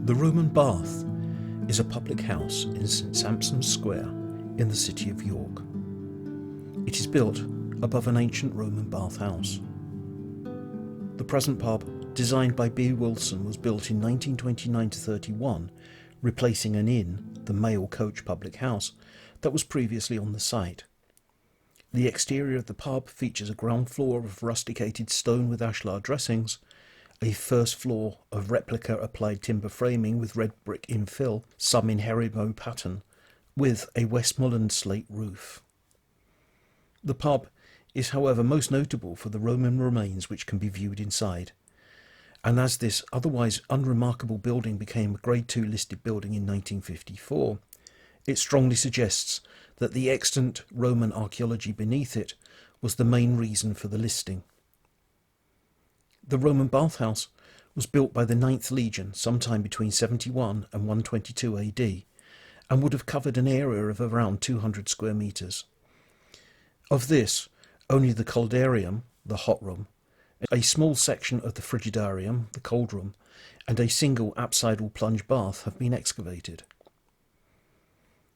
The Roman Bath is a public house in St Sampson's Square in the city of York. It is built above an ancient Roman bathhouse. The present pub, designed by B. Wilson, was built in 1929-31, replacing an inn, the Mail Coach public house, that was previously on the site. The exterior of the pub features a ground floor of rusticated stone with ashlar dressings, a first floor of replica applied timber framing with red brick infill, some in herringbone pattern, with a Westmoreland slate roof. The pub is, however, most notable for the Roman remains which can be viewed inside, and as this otherwise unremarkable building became a Grade II listed building in 1954, it strongly suggests that the extant Roman archaeology beneath it was the main reason for the listing. The Roman bathhouse was built by the 9th Legion sometime between 71 and 122 AD, and would have covered an area of around 200 square metres. Of this, only the coldarium, the hot room, a small section of the frigidarium, the cold room, and a single apsidal plunge bath have been excavated.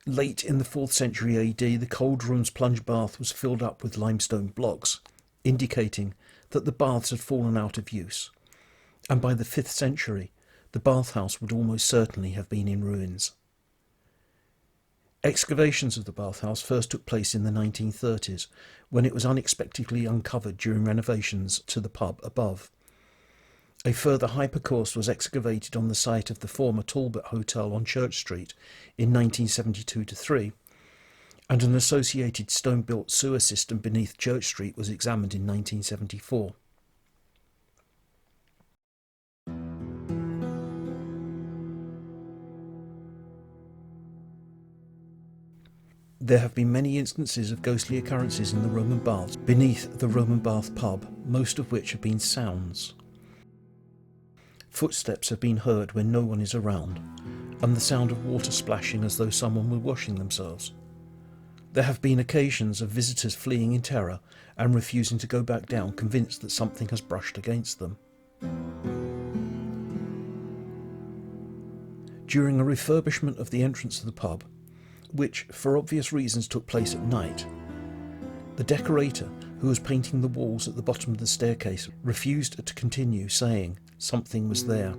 Late in the 4th century AD, the cold room's plunge bath was filled up with limestone blocks, indicating that the baths had fallen out of use, and by the 5th century the bathhouse would almost certainly have been in ruins. Excavations of the bathhouse first took place in the 1930s, when it was unexpectedly uncovered during renovations to the pub above. A further hypercourse was excavated on the site of the former Talbot Hotel on Church Street in 1972-3, and an associated stone-built sewer system beneath Church Street was examined in 1974. There have been many instances of ghostly occurrences in the Roman baths beneath the Roman Bath pub, most of which have been sounds. Footsteps have been heard when no one is around, and the sound of water splashing as though someone were washing themselves. There have been occasions of visitors fleeing in terror and refusing to go back down, convinced that something has brushed against them. During a refurbishment of the entrance to the pub, which for obvious reasons took place at night, the decorator, who was painting the walls at the bottom of the staircase, refused to continue, saying something was there.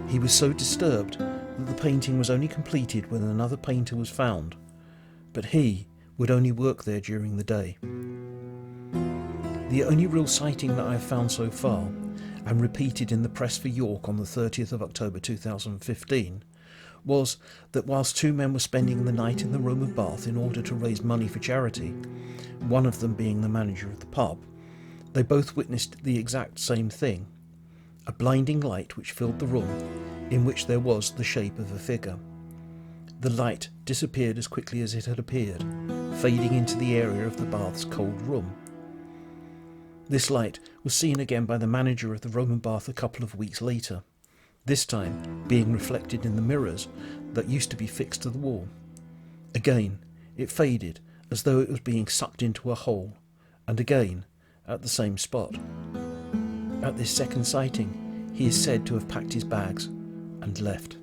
He was so disturbed that the painting was only completed when another painter was found, but he would only work there during the day. The only real sighting that I have found so far, and repeated in the press for York on the 30th of October 2015, was that whilst two men were spending the night in the Roman bath in order to raise money for charity, one of them being the manager of the pub, they both witnessed the exact same thing: a blinding light which filled the room, in which there was the shape of a figure. The light disappeared as quickly as it had appeared, fading into the area of the bath's cold room. This light was seen again by the manager of the Roman bath a couple of weeks later, this time being reflected in the mirrors that used to be fixed to the wall. Again, it faded as though it was being sucked into a hole, and again at the same spot. At this second sighting, he is said to have packed his bags and left.